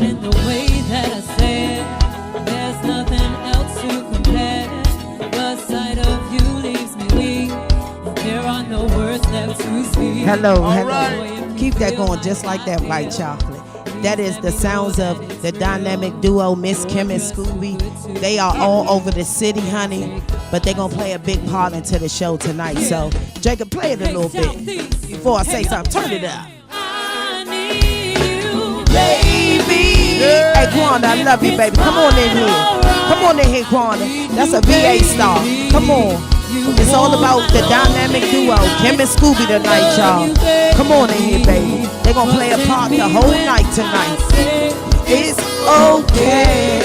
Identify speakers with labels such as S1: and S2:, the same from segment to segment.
S1: in the way that I said, there's nothing else to compare. The sight of you leaves me weak. There are no words left to speak.
S2: Hello.
S1: Right.
S2: Keep that going just like that, white chocolate. That is the sounds of the dynamic duo, Miss Kim and Scooby. They are all over the city, honey, but they're going to play a big part into the show tonight. So, Jacob, play it a little bit before I say something. Turn it up.
S1: I need you,
S2: baby. Hey, Quanda, I love you, baby. Come on in here. Come on in here, Quanda. That's a VA star. Come on. It's all about the dynamic duo, Kim and Scooby tonight, y'all. Come on in here, baby. They're going to play a part the whole night tonight. It's okay.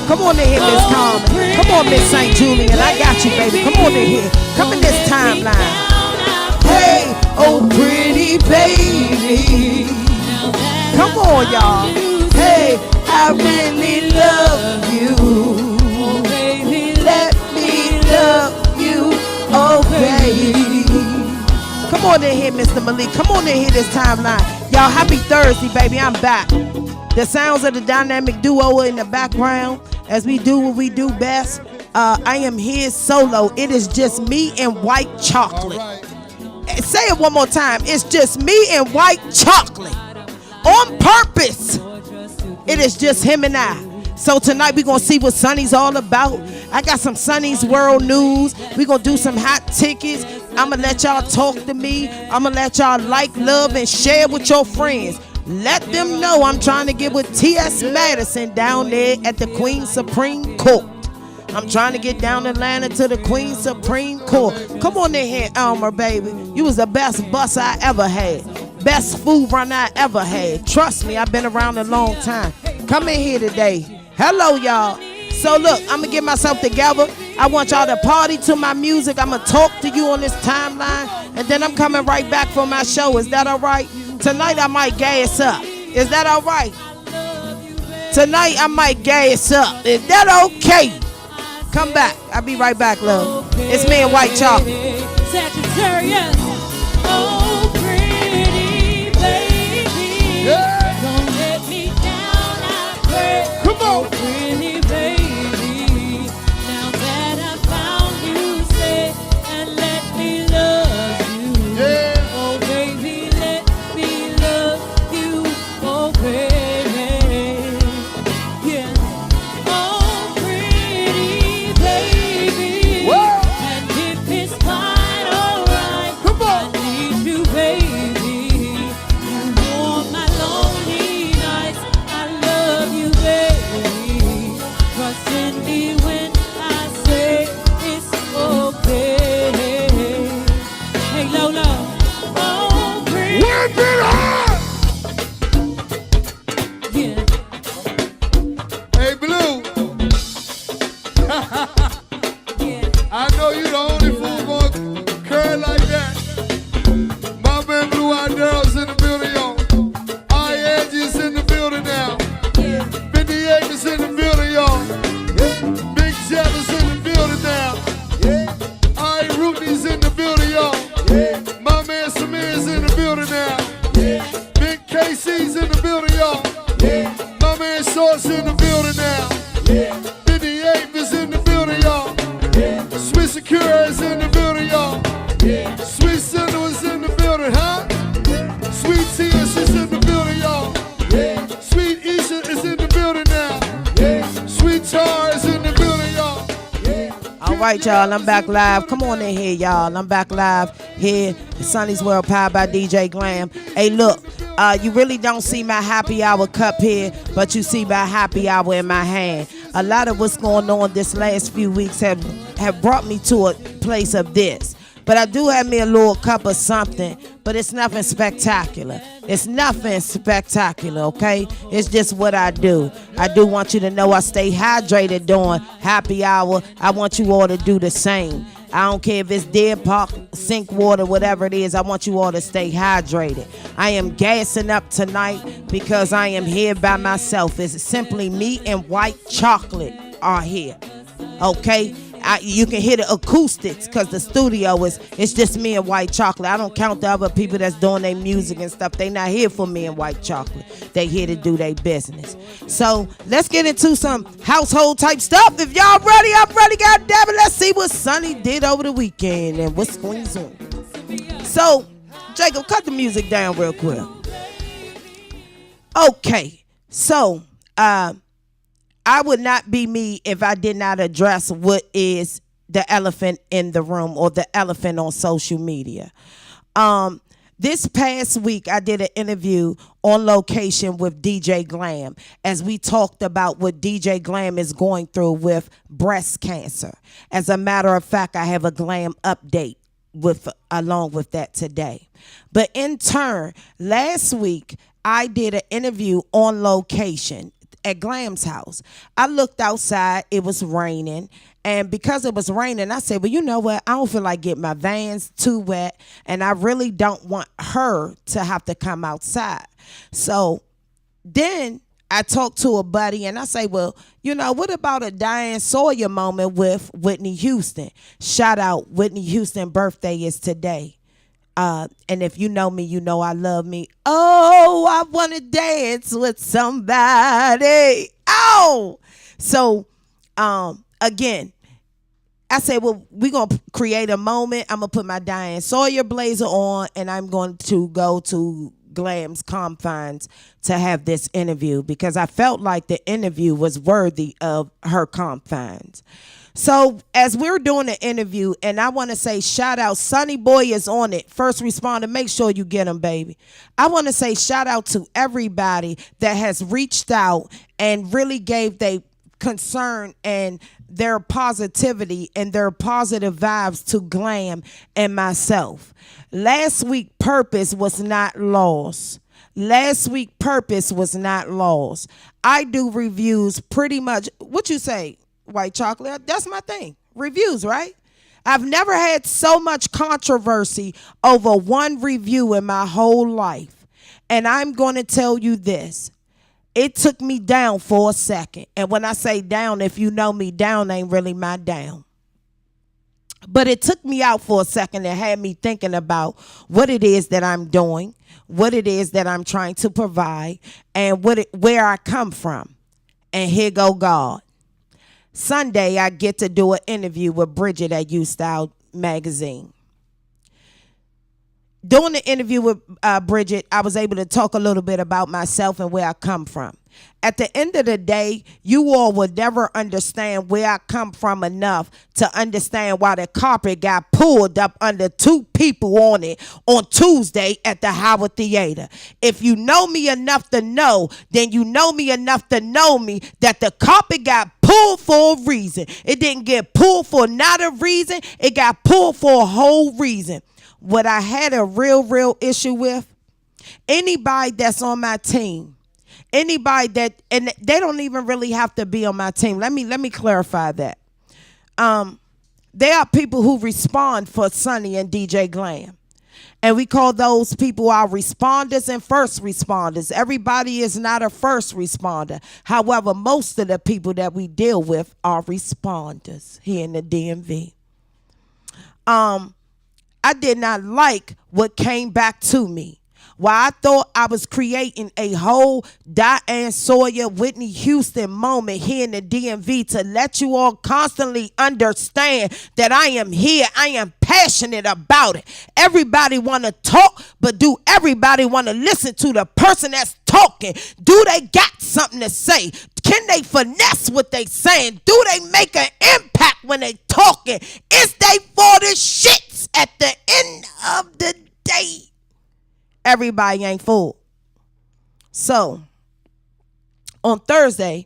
S2: Come on in here, Miss Carmen. Come on, Miss St. Julian. I got you, baby. Come on in here. Come in this timeline. Hey, oh, pretty baby. Come on, y'all. Hey, I really love you. Let me love you, oh baby. Come on in here, Mr. Malik. Come on in here this timeline. Y'all, happy Thursday, baby. I'm back. The sounds of the dynamic duo in the background as we do what we do best. I am here solo. It is just me and white chocolate. Right. Say it one more time. It's just me and white chocolate. On purpose. It is just him and I. So tonight we're going to see what Sonny's all about. I got some Sonny's World News. We're going to do some hot tickets. I'm going to let y'all talk to me. I'm going to let y'all like, love, and share with your friends. Let them know I'm trying to get with T.S. Madison down there at the Queen's Supreme Court. I'm trying to get down Atlanta to the Queen's Supreme Court. Come on in here, Elmer, baby. You was the best bus I ever had. Best food run I ever had. Trust me, I've been around a long time. Come in here today. Hello, y'all. So look, I'm gonna get myself together. I want y'all to party to my music. I'm gonna talk to you on this timeline, and then I'm coming right back for my show. Is that all right? Tonight I might gas up. Is that all right? Tonight I might gas up. Is that okay? Come back. I'll be right back, love. It's me and White Chocolate.
S1: Sagittarius. Oh, pretty baby.
S3: Yeah.
S1: Don't let me down, I pray.
S3: Come on.
S1: Oh, pretty baby. Now that I found you, stay and let me love you.
S3: Yeah.
S1: Oh, baby, let me love you. Oh, baby. Yeah. Oh, pretty baby.
S3: Whoa.
S1: And if it's quite alright,
S3: Come on.
S1: I need you, baby. You warm my lonely nights. I love you, baby. Trust in me when I say it's okay. Hey, Lola. Oh, pretty.
S3: Whip it hard.
S1: Yeah.
S3: Hey, Blue.
S1: Yeah.
S3: I know you the only fool going to curl like that. My man Blue Eyed in the building, yo. Angie's in the building now.
S1: Yeah.
S3: 50 Acres in the building, y'all. Big Jealous in the building now. Rootie's in the building, y'all. My man Samir's in the building now. Big KC's in the building, y'all. My man Short's in the building now. 58 is in the building, y'all. Sweet Secure is in the building, y'all. Sweet Cinder is in the building, huh? Sweet T.S. is in the building, y'all. Sweet Isha is in the building now. Sweet Tar is in the building, y'all.
S2: All right, y'all, I'm back live. Come on in here, y'all. I'm back live here at Sonny's World, powered by DJ Glam. Hey, look, you really don't see my happy hour cup here, but you see my happy hour in my hand. A lot of what's going on this last few weeks have brought me to a place of this. But I do have me a little cup of something, but it's nothing spectacular. It's nothing spectacular, okay? It's just what I do. I do want you to know I stay hydrated during happy hour. I want you all to do the same. I don't care if it's Deer Park, sink water, whatever it is. I want you all to stay hydrated. I am gassing up tonight because I am here by myself. It's simply me and White Chocolate are here, okay? You can hear the acoustics because the studio it's just me and White Chocolate. I don't count the other people that's doing their music and stuff. They not here for me and White Chocolate. They here to do their business. So let's get into some household type stuff. If y'all ready, I'm ready. God damn it, let's see what Sonny did over the weekend and what's going on. So Jacob, cut the music down real quick. Okay, so I would not be me if I did not address what is the elephant in the room or the elephant on social media. This past week, I did an interview on location with DJ Glam as we talked about what DJ Glam is going through with breast cancer. As a matter of fact, I have a Glam update along with that today. But in turn, last week, I did an interview on location at Glam's house. I looked outside, it was raining, and because it was raining, I said, well, you know what, I don't feel like getting my vans too wet, and I really don't want her to have to come outside. So then I talked to a buddy and I say, well, you know, what about a Diane Sawyer moment with Whitney Houston? Shout out, Whitney Houston's birthday is today. And if you know me, you know I love me. Oh, I want to dance with somebody. Oh! So, again, I said, well, we're going to create a moment. I'm going to put my Diane Sawyer blazer on, and I'm going to go to Glam's confines to have this interview because I felt like the interview was worthy of her confines. So as we're doing the interview, and I want to say shout out, Sonny Boy is on it. First responder, make sure you get him, baby. I want to say shout out to everybody that has reached out and really gave their concern and their positivity and their positive vibes to Glam and myself. Last week, purpose was not lost. Last week, purpose was not lost. I do reviews pretty much. What you say? White Chocolate, that's my thing. Reviews, right? I've never had so much controversy over one review in my whole life. And I'm going to tell you this. It took me down for a second. And when I say down, if you know me, down ain't really my down. But it took me out for a second and had me thinking about what it is that I'm doing, what it is that I'm trying to provide, and where I come from. And here go God. Sunday, I get to do an interview with Bridget at U Style magazine. During the interview with Bridget, I was able to talk a little bit about myself and where I come from. At the end of the day, you all would never understand where I come from enough to understand why the carpet got pulled up under two people on it on Tuesday at the Howard Theater. If you know me enough to know, then you know me enough to know me that the carpet got pulled for a reason. It didn't get pulled for not a reason. It got pulled for a whole reason. What I had a real issue with, anybody that's on my team, anybody that, and they don't even really have to be on my team. Let me clarify that. There are people who respond for Sonny and DJ Glam. And we call those people our responders and first responders. Everybody is not a first responder. However, most of the people that we deal with are responders here in the DMV. I did not like what came back to me. While I thought I was creating a whole Diane Sawyer, Whitney Houston moment here in the DMV to let you all constantly understand that I am here. I am passionate about it. Everybody want to talk, but do everybody want to listen to the person that's talking? Do they got something to say? Can they finesse what they saying? Do they make an impact when they talking? Is they for the shits at the end of the day? Everybody ain't fooled. So, on Thursday,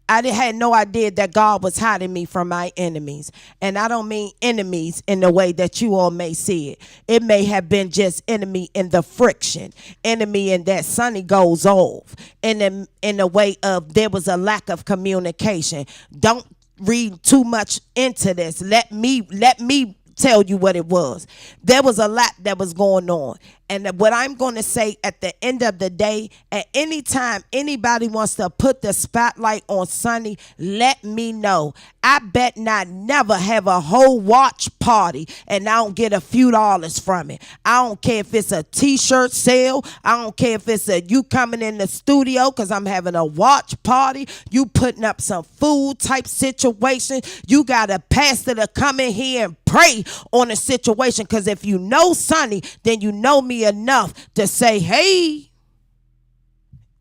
S2: I had no idea that God was hiding me from my enemies. And I don't mean enemies in the way that you all may see it. It may have been just enemy in the friction, enemy in that Sonny goes off, in the way of there was a lack of communication. Don't read too much into this. Let me tell you what it was. There was a lot that was going on. And what I'm going to say at the end of the day, at any time anybody wants to put the spotlight on Sunny, let me know. I bet not never have a whole watch party and I don't get a few dollars from it. I don't care if it's a t-shirt sale. I don't care if it's you coming in the studio because I'm having a watch party. You putting up some food type situation. You got a pastor to come in here and pray on a situation, because if you know Sunny, then you know me enough to say, hey,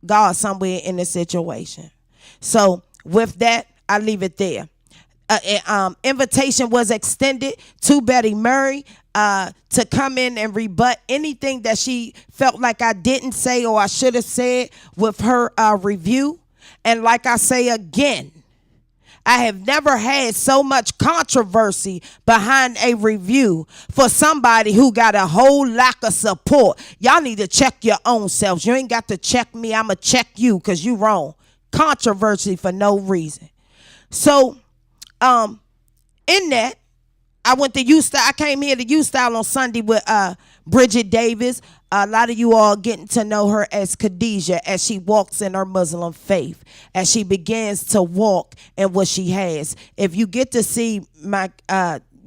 S2: God somewhere in the situation. So with that, I leave it there. Invitation was extended to Betty Murray to come in and rebut anything that she felt like I didn't say or I should have said with her review. And like I say again, I have never had so much controversy behind a review for somebody who got a whole lack of support. Y'all need to check your own selves. You ain't got to check me. I'ma check you because you wrong. Controversy for no reason. So, in that, I went to U-Style. I came here to U-Style on Sunday with Bridget Davis. A lot of you all getting to know her as Khadijah as she walks in her Muslim faith, as she begins to walk in what she has. If you get to see my,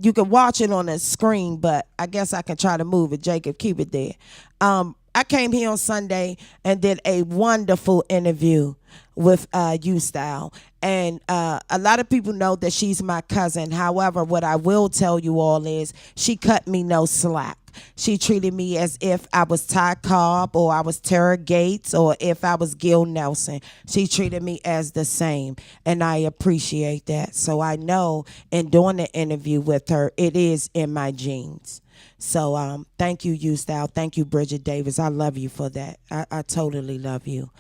S2: you can watch it on the screen, but I guess I can try to move it. Jacob, keep it there. I came here on Sunday and did a wonderful interview with U-Style. And a lot of people know that she's my cousin. However, what I will tell you all is she cut me no slack. She treated me as if I was Ty Cobb or I was Tara Gates or if I was Gil Nelson. She treated me as the same, and I appreciate that. So I know in doing the interview with her, it is in my genes. So thank you, U-Style. Thank you, Bridget Davis. I love you for that. I totally love you.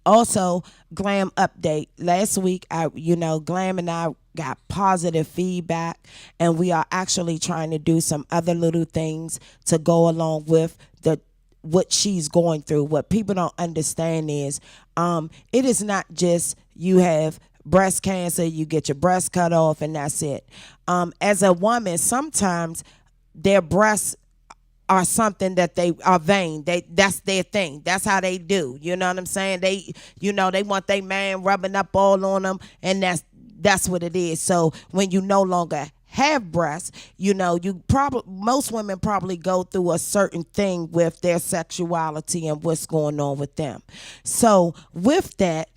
S2: Also, Glam update. Last week, Glam and I got positive feedback, and we are actually trying to do some other little things to go along with what she's going through. What people don't understand is it is not just you have breast cancer, you get your breast cut off, and that's it. As a woman, sometimes their breasts are something that they are vain. That's their thing. That's how they do. You know what I'm saying? They want their man rubbing up all on them, and that's what it is. So when you no longer have breasts, most women probably go through a certain thing with their sexuality and what's going on with them. So with that,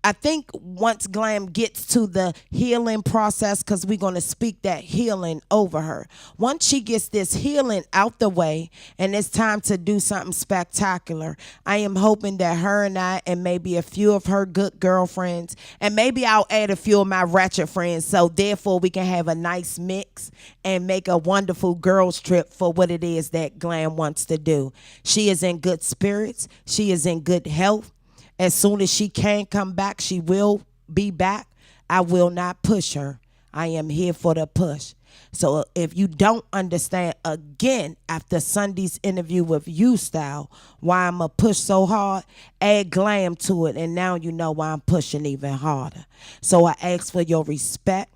S2: I think once Glam gets to the healing process, because we're going to speak that healing over her. Once she gets this healing out the way and it's time to do something spectacular, I am hoping that her and I and maybe a few of her good girlfriends, and maybe I'll add a few of my ratchet friends, so therefore we can have a nice mix and make a wonderful girls trip for what it is that Glam wants to do. She is in good spirits. She is in good health. As soon as she can come back, she will be back. I will not push her. I am here for the push. So if you don't understand, again, after Sunday's interview with U-Style, why I'm going to push so hard, add Glam to it, and now you know why I'm pushing even harder. So I ask for your respect.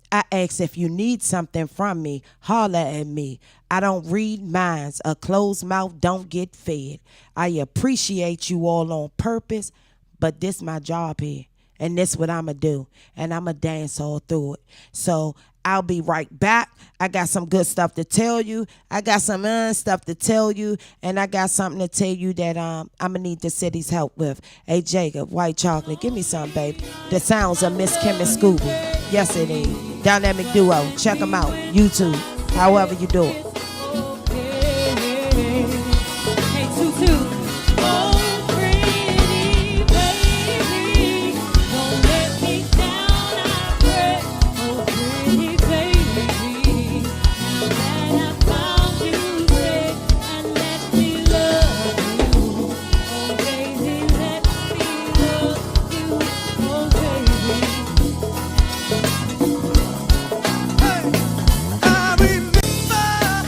S2: I ask if you need something from me, holler at me. I don't read minds. A closed mouth don't get fed. I appreciate you all on purpose, but this my job here, and this what I'ma do, and I'ma dance all through it. So I'll be right back. I got some good stuff to tell you. I got some stuff to tell you, and I got something to tell you that I'ma need the city's help with. Hey Jacob, white chocolate, give me some, baby. The sounds of Miss Kim and Scooby. Yes, it is. Dynamic duo. Check them out. YouTube. However you do it.
S1: Hey, Tutu. Oh, pretty baby, don't let me down, I pray. Oh, pretty baby, now that I found you, say, and let me love you. Oh, baby, let me love you. Oh, baby.
S4: I remember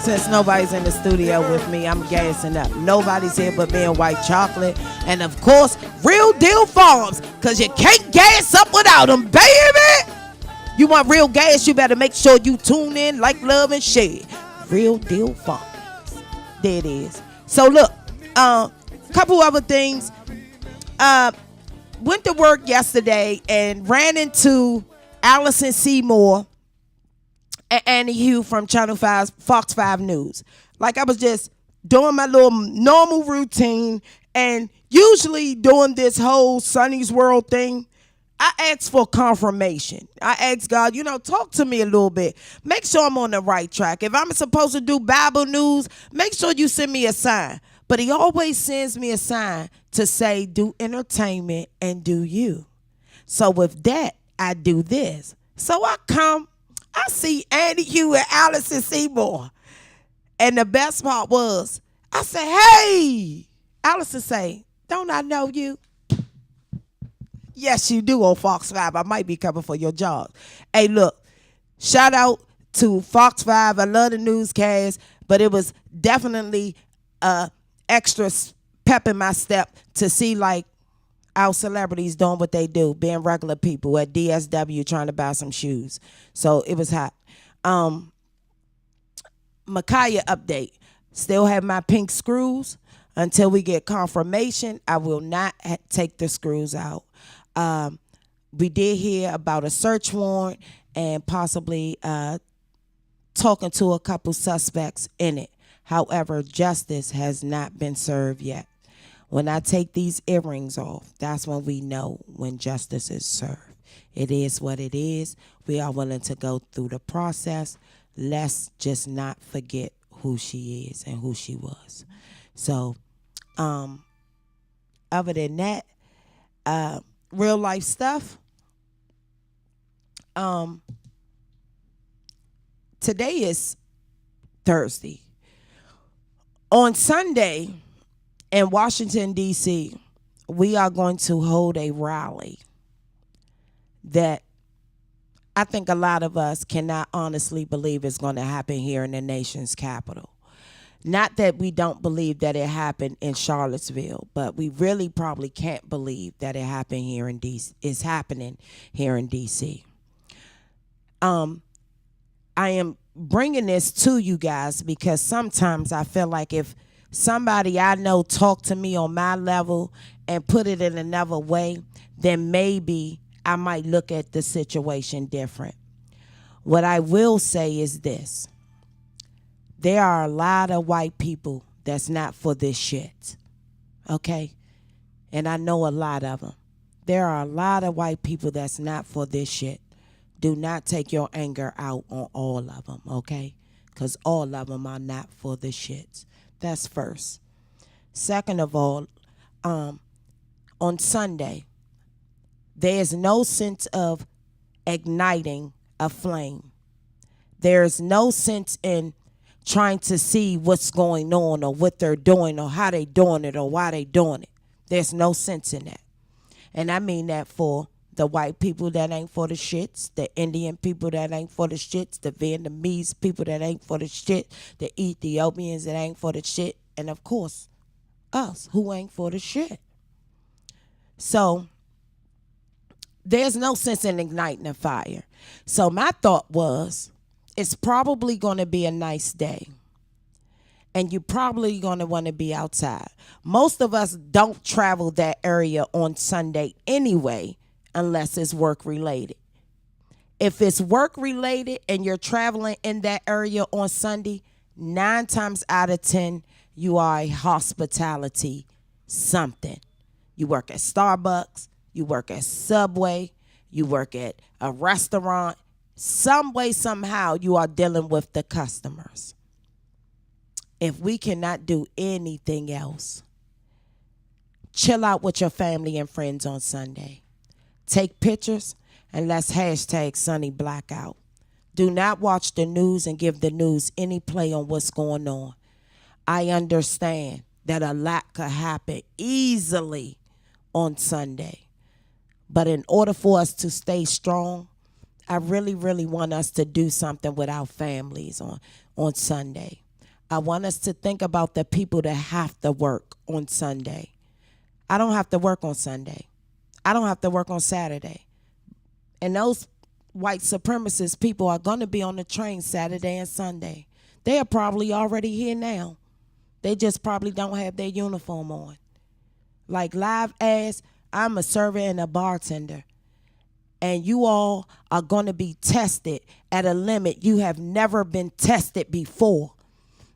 S2: Since nobody's in the studio with me, I'm gassing up. Nobody's here but me and White Chocolate. And of course, Real Deal Farms, because you can't gas up without them, baby. You want real gas, you better make sure you tune in, like, love, and share. Real Deal Farms. There it is. So look, couple other things. Went to work yesterday and ran into Allison Seymour and Annie Hugh from Channel 5, Fox 5 News. Like, I was just doing my little normal routine, and usually doing this whole Sonny's World thing, I ask for confirmation. I ask God, talk to me a little bit. Make sure I'm on the right track. If I'm supposed to do Bible news, make sure you send me a sign. But he always sends me a sign to say, do entertainment and do you. So with that, I do this. So I come, I see Andy Hugh and Allison Seymour. And the best part was, I say, hey. Allison say, don't I know you? Yes, you do on Fox 5. I might be coming for your job. Hey, look, shout out to Fox 5. I love the newscast, but it was definitely extra pep in my step to see, like, our celebrities doing what they do, being regular people at DSW trying to buy some shoes. So it was hot. Micaiah update. Still have my pink screws. Until we get confirmation, I will not take the screws out. We did hear about a search warrant and possibly talking to a couple suspects in it. However, justice has not been served yet. When I take these earrings off, that's when we know when justice is served. It is what it is. We are willing to go through the process. Let's just not forget who she is and who she was. So, other than that, real life stuff. Today is Thursday. On Sunday in Washington, D.C., we are going to hold a rally that I think a lot of us cannot honestly believe is going to happen here in the nation's capital. Not that we don't believe that it happened in Charlottesville, but we really probably can't believe that it happened here in D.C. It's happening here in D.C. I am bringing this to you guys because sometimes I feel like if somebody I know talk to me on my level and put it in another way, then maybe I might look at the situation different. What I will say is this. There are a lot of white people that's not for this shit, okay? And I know a lot of them. There are a lot of white people that's not for this shit. Do not take your anger out on all of them, okay? Because all of them are not for the shit. That's first. Second of all, on Sunday, there's no sense of igniting a flame. There's no sense in trying to see what's going on or what they're doing or how they doing it or why they doing it. There's no sense in that. And I mean that for the white people that ain't for the shits, the Indian people that ain't for the shits, the Vietnamese people that ain't for the shit, the Ethiopians that ain't for the shit, and of course, us who ain't for the shit. So there's no sense in igniting a fire. So my thought was, it's probably going to be a nice day. And you're probably going to want to be outside. Most of us don't travel that area on Sunday anyway, unless it's work related. If it's work related and you're traveling in that area on Sunday, 9 times out of 10, you are a hospitality something. You work at Starbucks, you work at Subway, you work at a restaurant. Some way, somehow, you are dealing with the customers. If we cannot do anything else, chill out with your family and friends on Sunday. Take pictures and let's hashtag Sunny Blackout. Do not watch the news and give the news any play on what's going on. I understand that a lot could happen easily on Sunday. But in order for us to stay strong, I really, really want us to do something with our families on Sunday. I want us to think about the people that have to work on Sunday. I don't have to work on Sunday. I don't have to work on Saturday. And those white supremacist people are going to be on the train Saturday and Sunday. They are probably already here now. They just probably don't have their uniform on. Like Live Ass, I'm a server and a bartender. And you all are going to be tested at a limit you have never been tested before.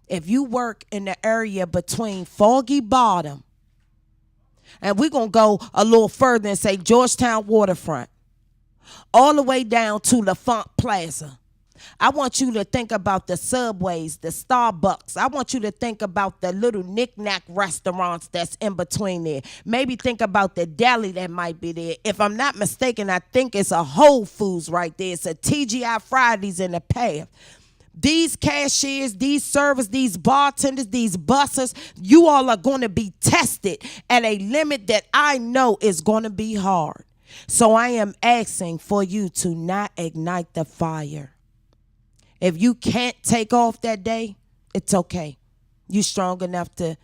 S2: If you work in the area between Foggy Bottom, and we're going to go a little further and say Georgetown Waterfront, all the way down to LaFont Plaza, I want you to think about the Subways, the Starbucks. I want you to think about the little knick-knack restaurants that's in between there. Maybe think about the deli that might be there. If I'm not mistaken, I think it's a Whole Foods right there. It's a TGI Fridays in the path. These cashiers, these servers, these bartenders, these bussers, you all are going to be tested at a limit that I know is going to be hard. So I am asking for you to not ignite the fire. If you can't take off that day, it's okay. You're strong enough to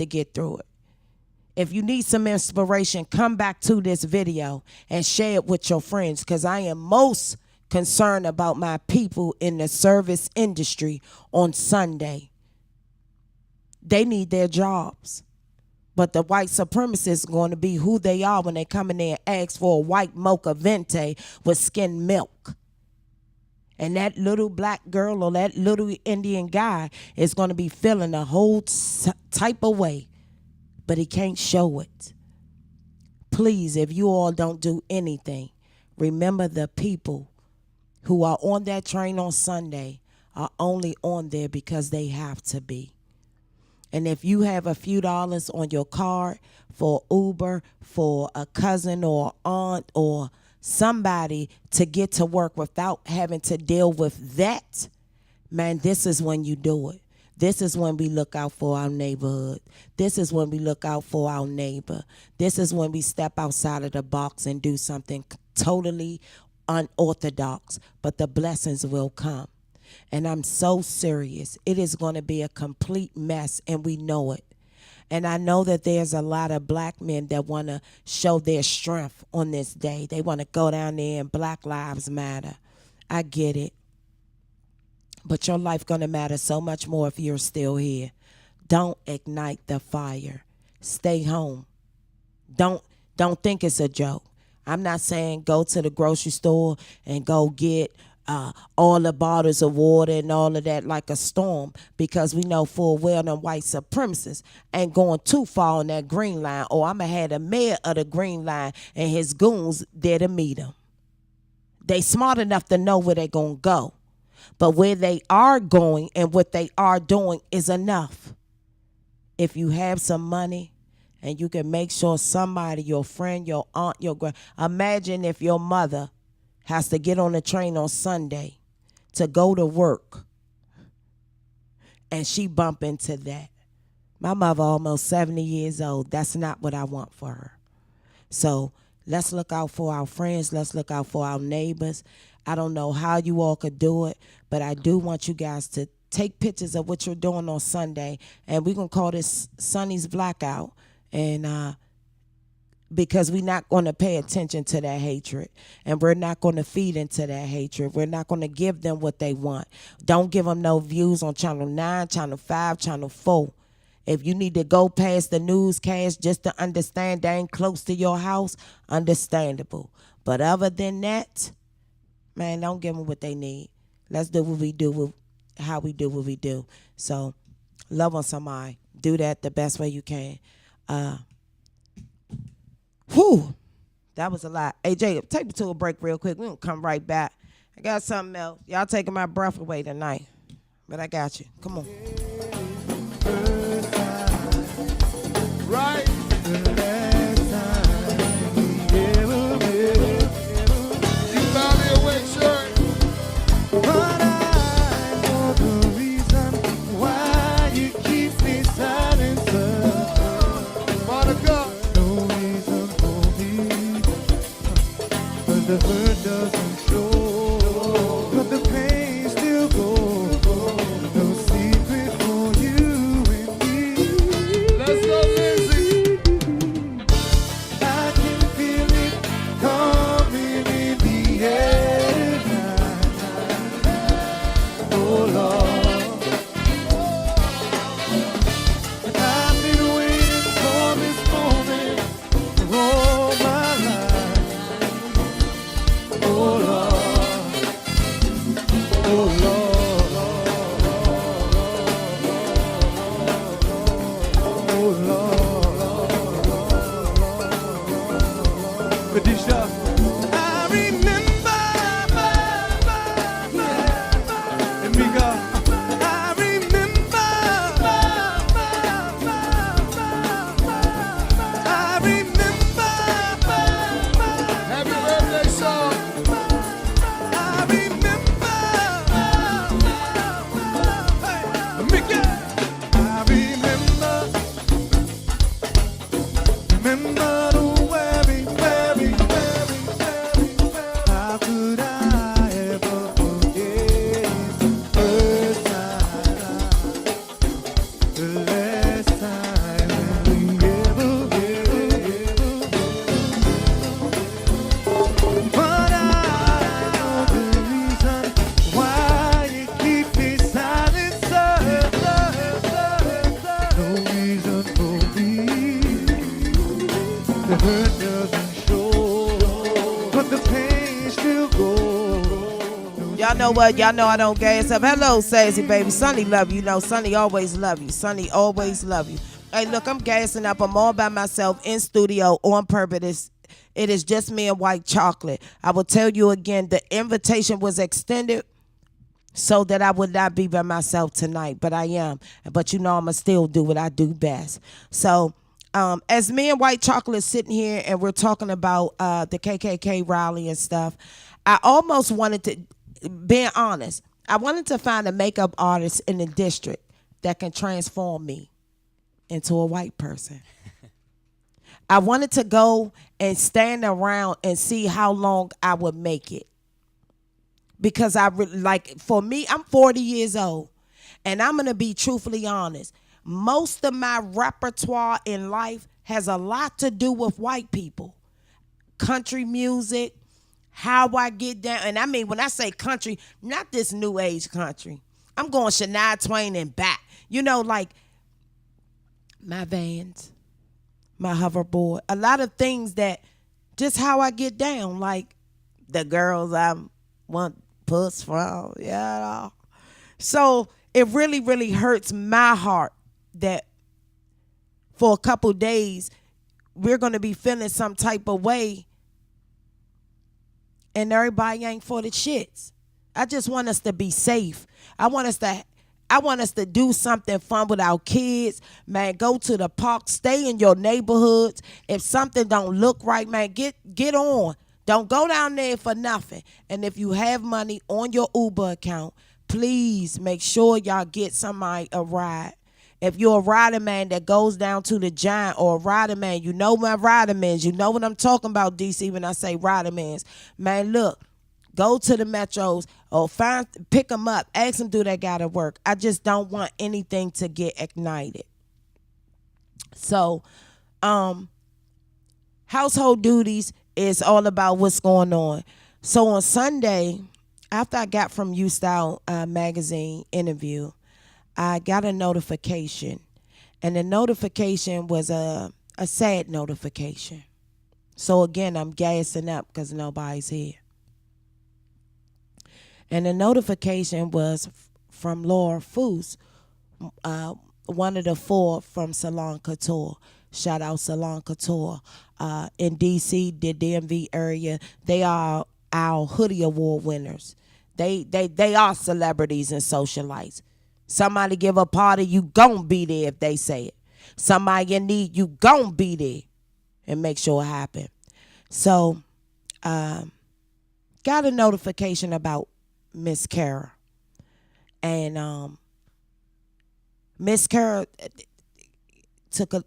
S2: get through it. If you need some inspiration, come back to this video and share it with your friends, because I am most concerned about my people in the service industry on Sunday. They need their jobs. But the white supremacists are going to be who they are when they come in there and ask for a white mocha venti with skim milk. And that little black girl or that little Indian guy is going to be feeling a whole type of way, but he can't show it. Please, if you all don't do anything, remember the people who are on that train on Sunday are only on there because they have to be. And if you have a few dollars on your card for Uber, for a cousin or aunt or somebody to get to work without having to deal with that, man, this is when you do it. This is when we look out for our neighborhood. This is when we look out for our neighbor. This is when we step outside of the box and do something totally unorthodox, but the blessings will come. And I'm so serious. It is going to be a complete mess, and we know it. And I know that there's a lot of black men that want to show their strength on this day. They want to go down there and Black Lives Matter. I get it. But your life going to matter so much more if you're still here. Don't ignite the fire. Stay home. Don't think it's a joke. I'm not saying go to the grocery store and go get all the bottles of water and all of that like a storm, because we know full well them white supremacists ain't going too far on that green line, or I'm going to have the mayor of the green line and his goons there to meet him. They smart enough to know where they going to go, but where they are going and what they are doing is enough. If you have some money and you can make sure somebody, your friend, your aunt, your imagine if your mother has to get on the train on Sunday to go to work and she bump into that. My mother almost 70 years old. That's not what I want for her. So let's look out for our friends. Let's look out for our neighbors. I don't know how you all could do it, but I do want you guys to take pictures of what you're doing on Sunday, and we're going to call this Sonny's Blackout, and because we're not going to pay attention to that hatred, and we're not going to feed into that hatred. We're not going to give them what they want. Don't give them no views on Channel 9, Channel 5, Channel 4. If you need to go past the newscast just to understand they ain't close to your house, understandable. But other than that, man, don't give them what they need. Let's do what we do, how we do what we do. So love on somebody. Do that the best way you can. Whew, that was a lot. Hey, Jacob, take me to a break real quick. We're going to come right back. I got something else. Y'all taking my breath away tonight, but I got you. Come on.
S3: Right? You finally awake, sir?
S4: But I know the reason why you keep me silent, sir.
S3: Monica.
S4: No reason for me, but the hurt doesn't show, but the pain still goes. No Kadisha. I remember. And Mika. I remember. I remember.
S3: Happy birthday song.
S4: I remember. Mika. I remember. Remember the very. How could I ever forget first time, the last time we ever. But I know the reason why you keep me silent, sir. No reason for me. The hurt doesn't show, but the pain still goes.
S2: Y'all know what? Y'all know I don't gas up. Hello, Sassy baby. Sonny love you. You know, Sonny always love you. Sonny always love you. Hey, look, I'm gassing up. I'm all by myself in studio on purpose. It is just me and White Chocolate. I will tell you again, the invitation was extended so that I would not be by myself tonight, but I am. But you know I'm going to still do what I do best. So as me and White Chocolate sitting here and we're talking about the KKK rally and stuff, I almost wanted to, being honest, I wanted to find a makeup artist in the district that can transform me into a white person. I wanted to go and stand around and see how long I would make it. Because for me, I'm 40 years old. And I'm going to be truthfully honest. Most of my repertoire in life has a lot to do with white people. Country music, how I get down. And I mean, when I say country, not this new age country. I'm going Shania Twain and back. You know, like my Vans, my hoverboard, a lot of things that just how I get down, like the girls I want puss from, yeah. So it really, really hurts my heart that for a couple days we're going to be feeling some type of way and everybody ain't for the shits. I just want us to be safe. I want us to do something fun with our kids. Man, go to the park, stay in your neighborhoods. If something don't look right, man, get on. Don't go down there for nothing. And if you have money on your Uber account, please make sure y'all get somebody a ride. If you're a rider man that goes down to the Giant or a rider man, you know my rider mans. You know what I'm talking about, DC, when I say rider mans. Man, look, go to the metros or pick them up. Ask them, do they got to work? I just don't want anything to get ignited. So, household duties is all about what's going on. So on Sunday, after I got from U Style magazine interview, I got a notification. And the notification was a sad notification. So again, I'm gassing up because nobody's here. And the notification was from Laura Foose, one of the 4 from Salon Couture. Shout out Salon Couture. In DC, the DMV area, they are our hoodie award winners. They are celebrities and socialites. Somebody give a party, you gon' be there if they say it. Somebody in need, you gon' be there and make sure it happen. So, got a notification about Miss Kara. And Miss Kara took a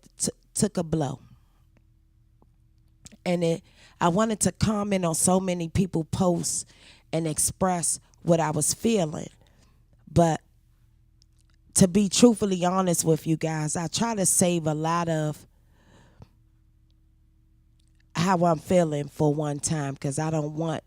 S2: blow. And I wanted to comment on so many people posts and express what I was feeling. But to be truthfully honest with you guys, I try to save a lot of how I'm feeling for one time because I don't want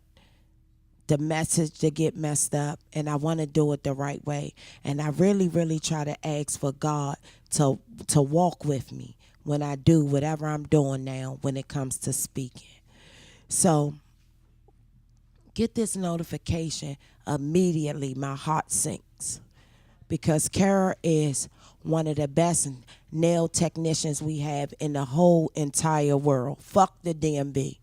S2: the message to get messed up, and I want to do it the right way. And I really, really try to ask for God to walk with me when I do whatever I'm doing now when it comes to speaking. So get this notification immediately. My heart sinks because Kara is one of the best nail technicians we have in the whole entire world. Fuck the DMV.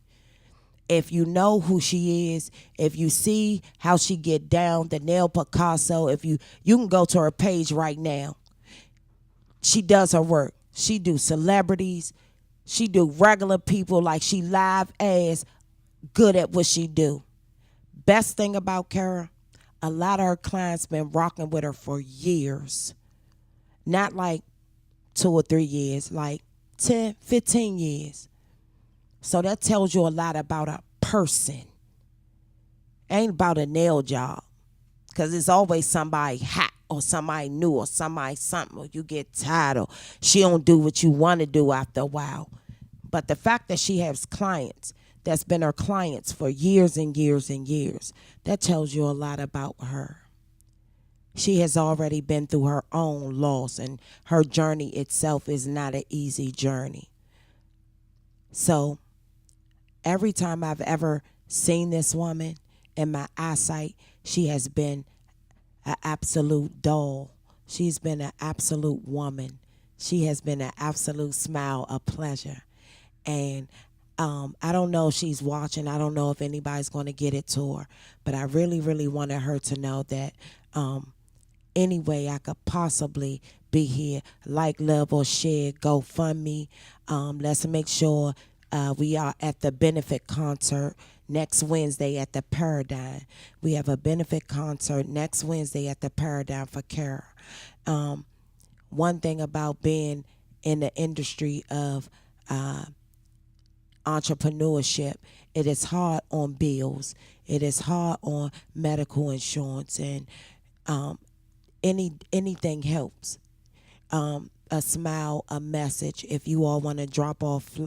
S2: If you know who she is, if you see how she get down, the nail Picasso, if you can go to her page right now. She does her work. She do celebrities. She do regular people, like she live ass good at what she do. Best thing about Kara, a lot of her clients been rocking with her for years. Not like 2 or 3 years, like 10, 15 years. So that tells you a lot about a person. Ain't about a nail job. Because it's always somebody hot or somebody new or somebody something, or you get tired or she don't do what you want to do after a while. But the fact that she has clients that's been her clients for years and years and years, that tells you a lot about her. She has already been through her own loss, and her journey itself is not an easy journey. So every time I've ever seen this woman in my eyesight, she has been an absolute doll. She's been an absolute woman. She has been an absolute smile, a pleasure. And I don't know if she's watching. I don't know if anybody's going to get it to her. But I really, really wanted her to know that any way I could possibly be here, like, love, or share, GoFundMe. Let's make sure we are at the benefit concert next Wednesday at the Paradigm. We have a benefit concert next Wednesday at the Paradigm for Kara. One thing about being in the industry of entrepreneurship, it is hard on bills. It is hard on medical insurance, and anything helps. A smile, a message. If you all want to drop off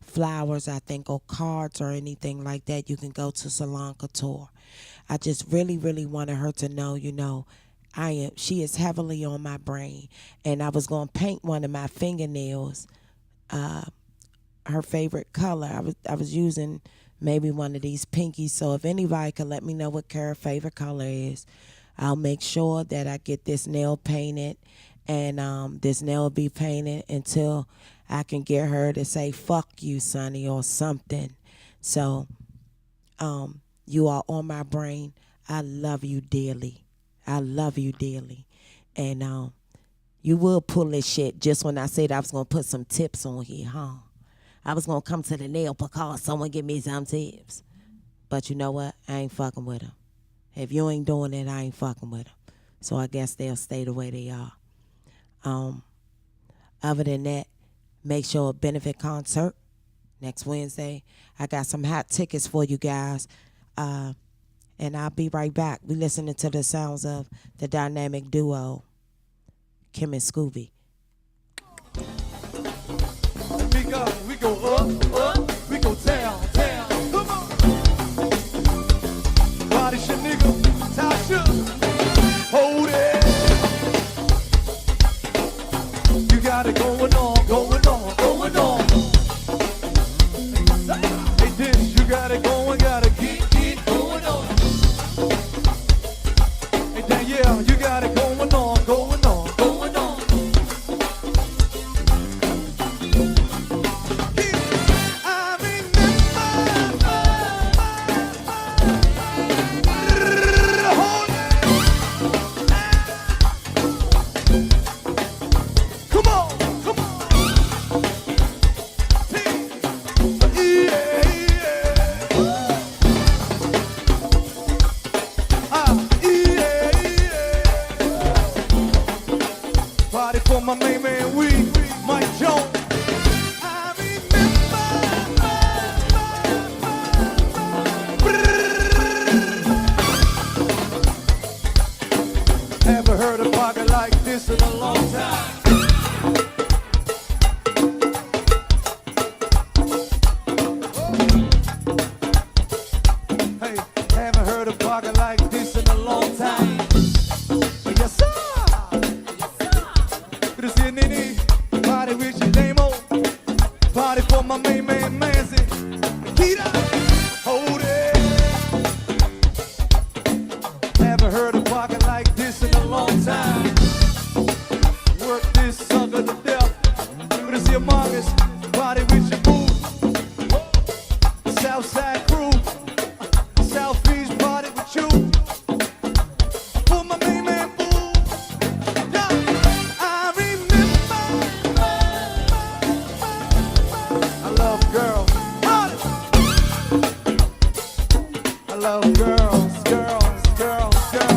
S2: flowers, I think, or cards or anything like that, you can go to Salon Couture. I just really, really wanted her to know, she is heavily on my brain. And I was going to paint one of my fingernails, her favorite color. I was using maybe one of these pinkies. So if anybody could let me know what Kara's favorite color is, I'll make sure that I get this nail painted. And this nail will be painted until I can get her to say, fuck you, Sonny, or something. So you are on my brain. I love you dearly. I love you dearly. And you will pull this shit just when I said I was going to put some tips on here, huh? I was going to come to the nail because someone give me some tips. But you know what? I ain't fucking with them. If you ain't doing it, I ain't fucking with them. So I guess they'll stay the way they are. Other than that, make sure a benefit concert next Wednesday. I got some hot tickets for you guys. And I'll be right back. We listening to the sounds of the dynamic duo, Kim and Scooby.
S4: We go up, we go down. Come on. Body shit, nigga. Tasha. Hold it. You got it going on. Hey, this, you got it going, gotta keep going on. Hey, Danielle, you got it going on. Westside crew, South Beach party with you. For my main man, boo. Yeah. I remember. I love girls. I love girls, girls, girls, girls.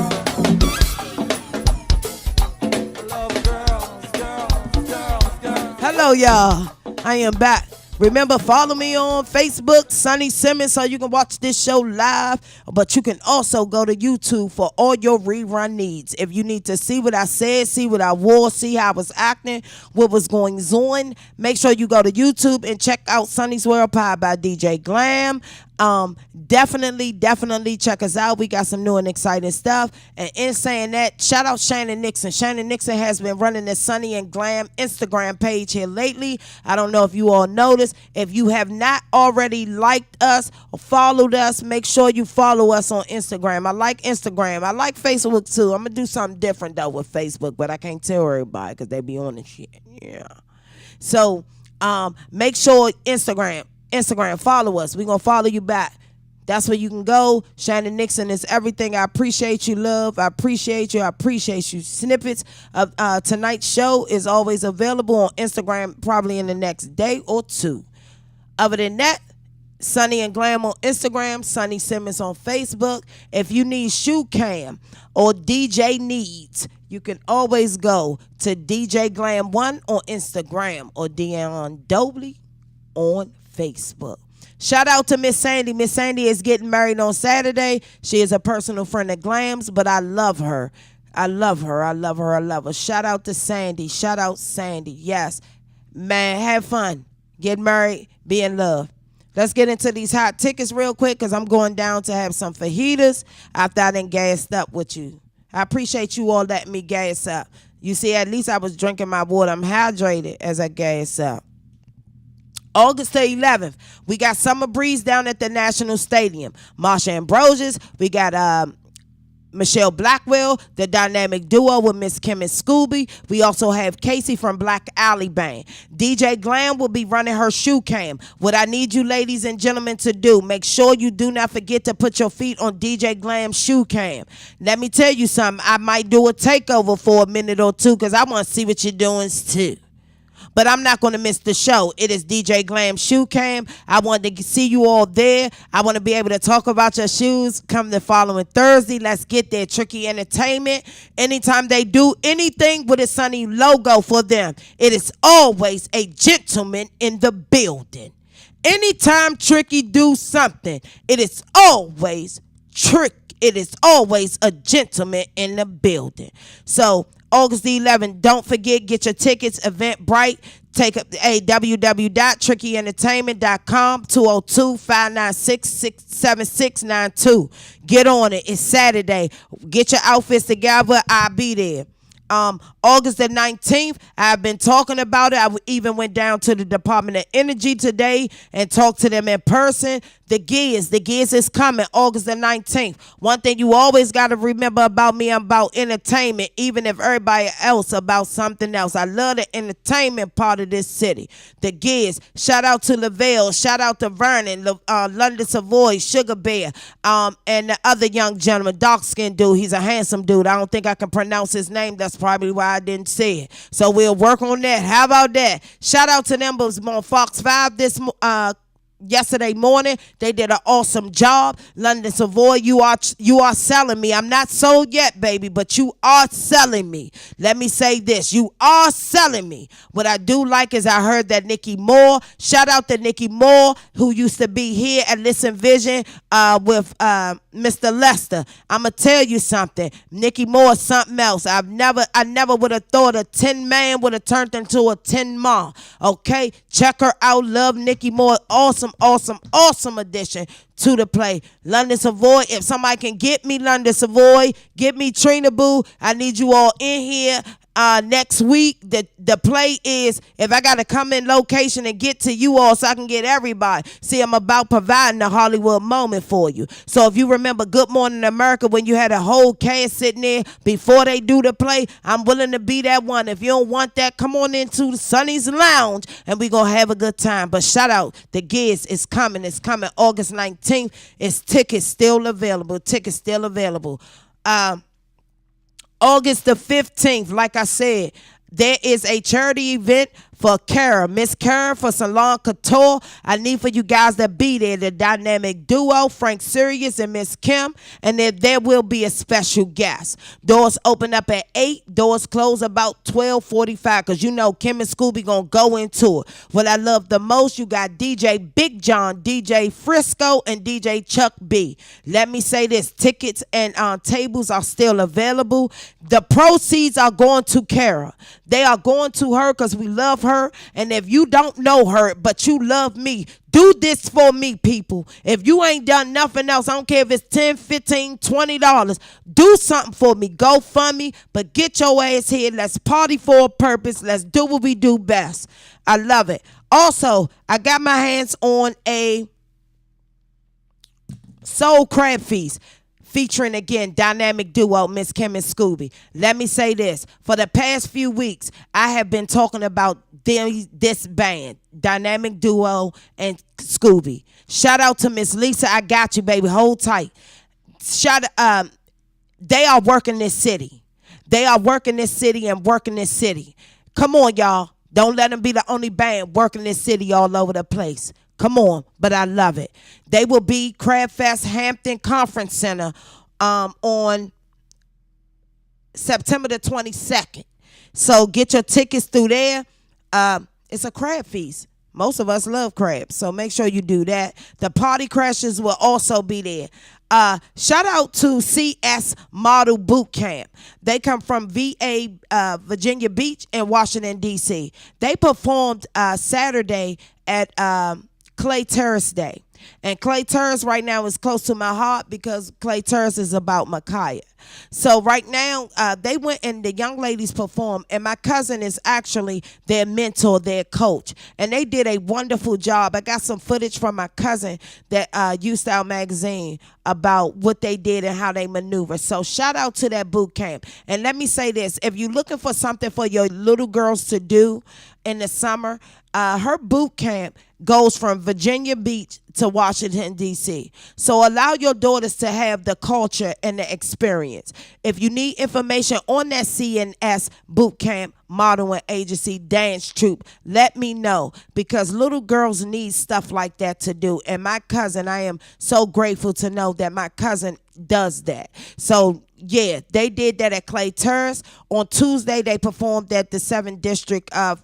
S4: I love girls, girls, girls, girls.
S2: Hello, y'all. I am back. Remember, follow me on Facebook, Sonny Simmons, so you can watch this show live. But you can also go to YouTube for all your rerun needs. If you need to see what I said, see what I wore, see how I was acting, what was going on, make sure you go to YouTube and check out Sonny's World Pie by DJ Glam. Definitely check us out. We got some new and exciting stuff. And in saying that, shout out Shannon Nixon. Shannon Nixon has been running the Sonny and Glam Instagram page here lately. I don't know if you all noticed. If you have not already liked us or followed us, make sure you follow us on Instagram. I like Instagram. I like Facebook too. I'm gonna do something different though with Facebook, but I can't tell everybody because they be on the shit. Yeah. So make sure Instagram, follow us. We're going to follow you back. That's where you can go. Shannon Nixon is everything. I appreciate you, love. I appreciate you. I appreciate you. Snippets of tonight's show is always available on Instagram probably in the next day or two. Other than that, Sonny and Glam on Instagram, Sonny Simmons on Facebook. If you need shoe cam or DJ needs, you can always go to DJ Glam 1 on Instagram or Dion Dobley on Facebook. Shout out to Miss Sandy. Miss Sandy is getting married on Saturday. She is a personal friend of Glam's, but I love her. I love her. Shout out to Sandy. Shout out Sandy. Yes. Man, have fun. Get married. Be in love. Let's get into these hot tickets real quick because I'm going down to have some fajitas after I done gassed up with you. I appreciate you all letting me gas up. You see, at least I was drinking my water. I'm hydrated as I gas up. August the 11th, we got Summer Breeze down at the National Stadium. Marsha Ambrosius, we got Michelle Blackwell, the dynamic duo with Miss Kim and Scooby. We also have Casey from Black Alley Band. DJ Glam will be running her shoe cam. What I need you ladies and gentlemen to do, make sure you do not forget to put your feet on DJ Glam's shoe cam. Let me tell you something, I might do a takeover for a minute or two because I want to see what you're doing too. But I'm not going to miss the show. It is DJ Glam Shoe Cam. I want to see you all there. I want to be able to talk about your shoes come the following Thursday. Let's get there. Tricky Entertainment. Anytime they do anything with a Sunny logo for them, it is always a gentleman in the building. Anytime Tricky do something, it is always Trick. It is always a gentleman in the building. So August the 11th, don't forget, get your tickets, Eventbrite. Take a www.trickyentertainment.com, 202-596-7692. Get on it. It's Saturday. Get your outfits together. I'll be there. August the 19th, I've been talking about it. I even went down to the Department of Energy today and talked to them in person. The Gears is coming August the 19th. One thing you always got to remember about me, I'm about entertainment, even if everybody else about something else. I love the entertainment part of this city. The Gears, shout out to Lavelle, shout out to Vernon, London Savoy, Sugar Bear, and the other young gentleman, dark-skinned dude. He's a handsome dude. I don't think I can pronounce his name. That's probably why I didn't say it. So we'll work on that. How about that? Shout out to them on Fox 5 yesterday morning. They did an awesome job. London Savoy, you are selling me. I'm not sold yet, baby, but you are selling me. Let me say this. You are selling me. What I do like is I heard that Nikki Moore, shout out to Nikki Moore, who used to be here at Listen Vision with Mr. Lester. I'm going to tell you something. Nikki Moore is something else. I never would have thought a 10 man would have turned into a 10 ma. Okay? Check her out. Love Nikki Moore. Awesome addition to the play. London Savoy, if somebody can get me London Savoy, get me Trina Boo. I need you all in here next week. The play is if I got to come in location and get to you all so I can get everybody. See, I'm about providing a Hollywood moment for you. So if you remember Good Morning America when you had a whole cast sitting there before they do the play, I'm willing to be that one. If you don't want that, come on into the Sonny's Lounge and we're going to have a good time. But shout out, the Giz is coming. It's coming August 19th. It's tickets still available. Tickets still available. August the 15th, like I said, there is a charity event for Kara, Miss Karen for Salon Couture. I need for you guys to be there. The dynamic duo, Frank Sirius and Miss Kim. And then there will be a special guest. Doors open up at 8. Doors close about 12:45. Because you know Kim and Scooby going to go into it. What I love the most, you got DJ Big John, DJ Frisco, and DJ Chuck B. Let me say this. Tickets and tables are still available. The proceeds are going to Kara. They are going to her because we love her. And if you don't know her, but you love me, do this for me, people. If you ain't done nothing else, I don't care if it's $10, $15, $20. Do something for me. Go fund me, but get your ass here. Let's party for a purpose. Let's do what we do best. I love it. Also, I got my hands on a Soul Crab Feast, featuring again dynamic duo Miss Kim and Scooby. Let me say this. For the past few weeks, I have been talking about this band, dynamic duo and Scooby. Shout out to Miss Lisa. I got you, baby. Hold tight. They are working this city. They are working this city and working this city. Come on, y'all. Don't let them be the only band working this city all over the place. Come on, but I love it. They will be Crab Fest Hampton Conference Center on September the 22nd. So get your tickets through there. It's a crab feast. Most of us love crabs, so make sure you do that. The Party Crashers will also be there. Shout out to CS Model Boot Camp. They come from VA, Virginia Beach and Washington, D.C. They performed Saturday at Clay Terrace Day. And Clay Terrace right now is close to my heart because Clay Terrace is about Micaiah. So right now, they went and the young ladies performed, and my cousin is actually their mentor, their coach. And they did a wonderful job. I got some footage from my cousin that U-Style magazine about what they did and how they maneuver. So shout out to that boot camp. And let me say this. If you're looking for something for your little girls to do in the summer, her boot camp goes from Virginia Beach to Washington, D.C. So allow your daughters to have the culture and the experience. If you need information on that CNS boot camp, modeling agency, dance troupe, let me know because little girls need stuff like that to do. And my cousin, I am so grateful to know that my cousin does that. So yeah, they did that at Clay Terrace. On Tuesday, they performed at the 7th District of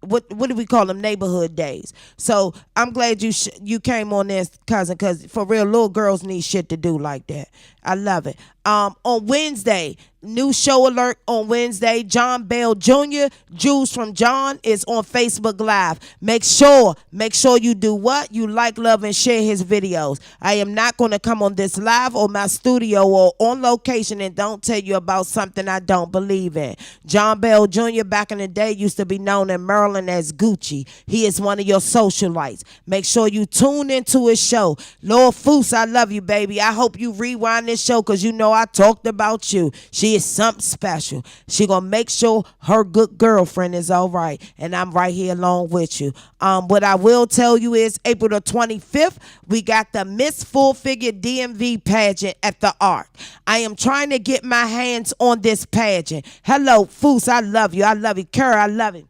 S2: what do we call them, neighborhood days. So I'm glad you came on this, cousin, because for real, little girls need shit to do like that. I love it. On Wednesday, new show alert on Wednesday. John Bell Jr., Jules from John, is on Facebook Live. Make sure you do what? You like, love, and share his videos. I am not going to come on this live or my studio or on location and don't tell you about something I don't believe in. John Bell Jr. back in the day used to be known in Maryland as Gucci. He is one of your socialites. Make sure you tune into his show. Lord Foose, I love you, baby. I hope you rewind this show because you know I talked about you. She is something special. She gonna make sure her good girlfriend is all right, and I'm right here along with you. What I will tell you is April the 25th, we got the Miss Full Figure DMV pageant at the Arc. I am trying to get my hands on this pageant. Hello, Foose, I love you. I love you. Kerr, I love it.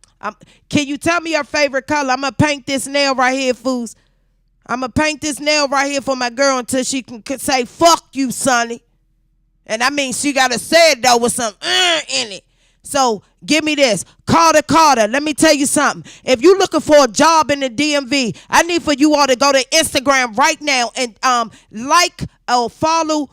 S2: Can you tell me your favorite color? I'm gonna paint this nail right here, Foose. I'm going to paint this nail right here for my girl until she can say, fuck you, Sonny. And I mean, she got to say it, though, with some in it. So give me this. Carter, let me tell you something. If you're looking for a job in the DMV, I need for you all to go to Instagram right now and like or follow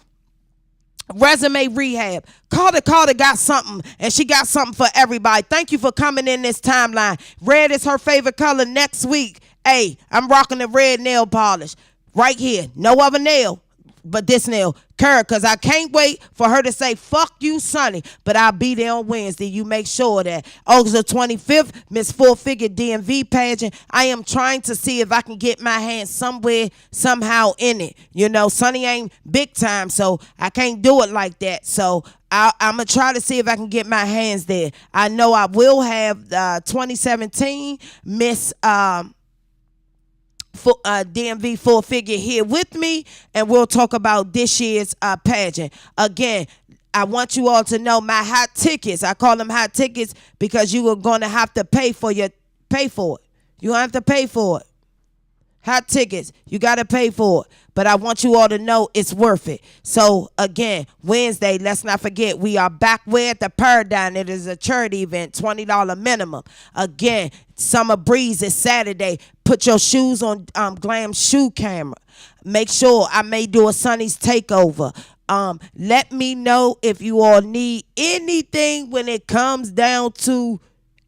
S2: Resume Rehab. Carter got something, and she got something for everybody. Thank you for coming in this timeline. Red is her favorite color next week. Hey, I'm rocking the red nail polish right here. No other nail but this nail. Because I can't wait for her to say, fuck you, Sonny. But I'll be there on Wednesday. You make sure that August the 25th, Miss Full Figure DMV pageant, I am trying to see if I can get my hands somewhere, somehow in it. You know, Sonny ain't big time, so I can't do it like that. So I'm going to try to see if I can get my hands there. I know I will have 2017 Miss DMV Full Figure here with me, and we'll talk about this year's pageant. Again, I want you all to know my hot tickets. I call them hot tickets because you are going to have to pay for it. You have to pay for it. Hot tickets, you got to pay for it. But I want you all to know it's worth it. So, again, Wednesday, let's not forget, we are back where at the Paradigm. It is a charity event, $20 minimum. Again, Summer Breeze is Saturday. Put your shoes on Glam Shoe Camera. Make sure I may do a Sonny's Takeover. Let me know if you all need anything when it comes down to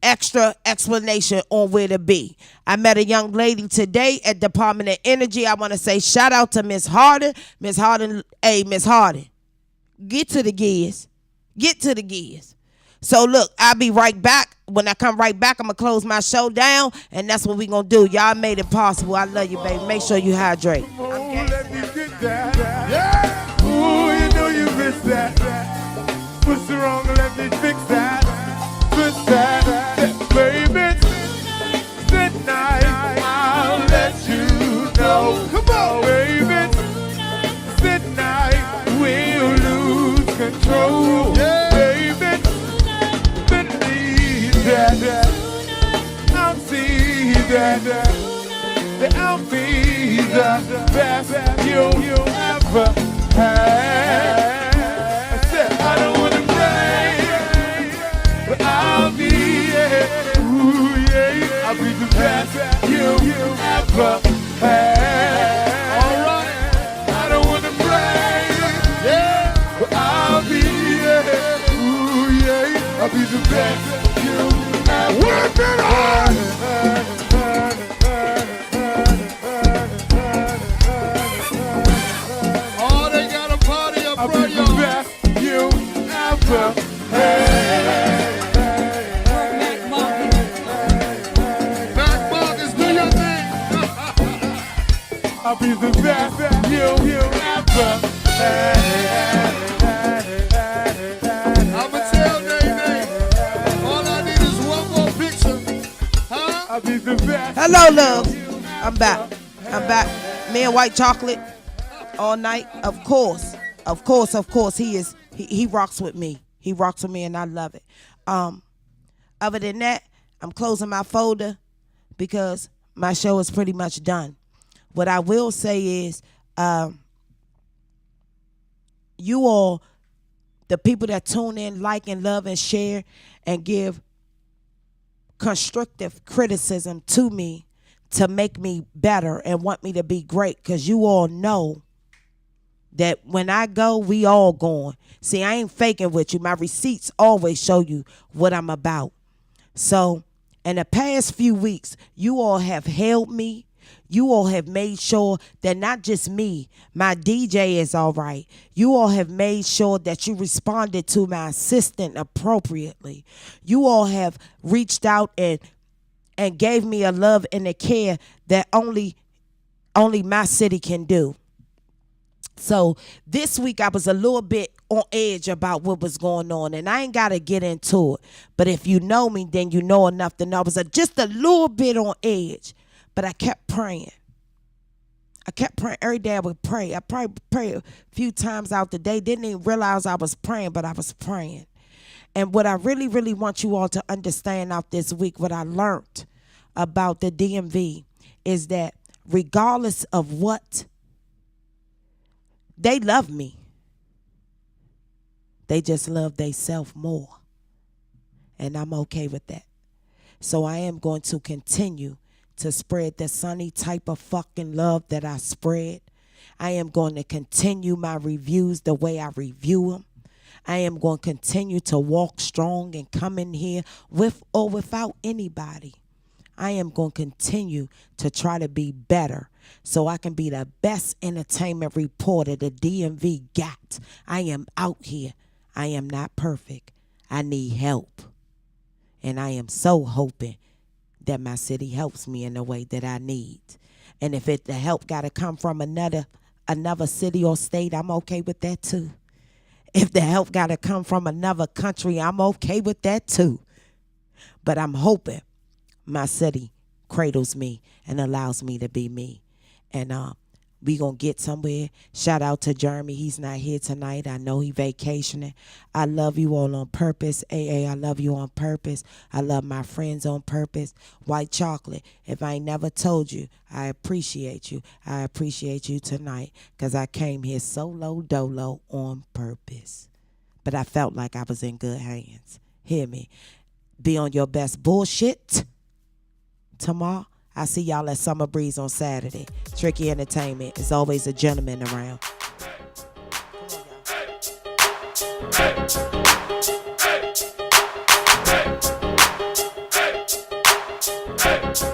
S2: extra explanation on where to be. I met a young lady today at Department of Energy. I want to say shout out to Miss Harden. Miss Harden, get to the gears. Get to the gears. So look, I'll be right back. When I come right back, I'm going to close my show down, and that's what we're going to do. Y'all made it possible. I love you, baby. Make sure you hydrate.
S4: Ooh, let me get that. Yeah. Ooh, you know you missed that. What's wrong? Let me fix that. Fix that. Yeah, baby. Tonight, I'll let you know. Come on, baby. Tonight, we'll lose control. Yeah. Baby, believe that. I'll see that. I'll be the best you ever had. I said I don't wanna brag, but I'll be I'll be the best you ever had. All right, I don't wanna brag, yeah, but I'll be I'll be the best you ever had.
S3: Oh, they got a party up front, y'all.
S4: Best you ever had.
S3: Mac Marcus, do your thing.
S4: I'll be the best you ever had.
S3: I'ma tell Nene, all I need is one more picture. Huh?
S4: I'll be the best.
S2: Hello, love. I'm back. Me and White Chocolate all night. Of course. He rocks with me. He rocks with me, and I love it. Other than that, I'm closing my folder because my show is pretty much done. What I will say is, you all, the people that tune in, like and love and share and give constructive criticism to me to make me better and want me to be great, because you all know that when I go, we all going. See, I ain't faking with you. My receipts always show you what I'm about. So in the past few weeks, you all have held me. You all have made sure that not just me, my DJ is all right. You all have made sure that you responded to my assistant appropriately. You all have reached out and gave me a love and a care that only my city can do. So this week I was a little bit on edge about what was going on, and I ain't got to get into it. But if you know me, then you know enough to know I was just a little bit on edge. But I kept praying. Every day I would pray. I probably prayed a few times out the day. Didn't even realize I was praying, but I was praying. And what I really, really want you all to understand out this week, what I learned about the DMV is that regardless of what, they love me. They just love theyself more. And I'm okay with that. So I am going to continue to spread the Sonny type of fucking love that I spread. I am going to continue my reviews the way I review them. I am going to continue to walk strong and come in here with or without anybody. I am going to continue to try to be better. so I can be the best entertainment reporter the DMV got. I am out here. I am not perfect. I need help. And I am so hoping that my city helps me in the way that I need. And if the help got to come from another city or state, I'm okay with that too. If the help got to come from another country, I'm okay with that too. But I'm hoping my city cradles me and allows me to be me. And we gonna get somewhere. Shout out to Jeremy. He's not here tonight. I know he vacationing. I love you all on purpose. AA, I love you on purpose. I love my friends on purpose. White chocolate. If I ain't never told you, I appreciate you. I appreciate you tonight because I came here solo dolo on purpose. But I felt like I was in good hands. Hear me. Be on your best bullshit tomorrow. I see y'all at Summer Breeze on Saturday. Tricky Entertainment. It's always a gentleman around. Come on, y'all.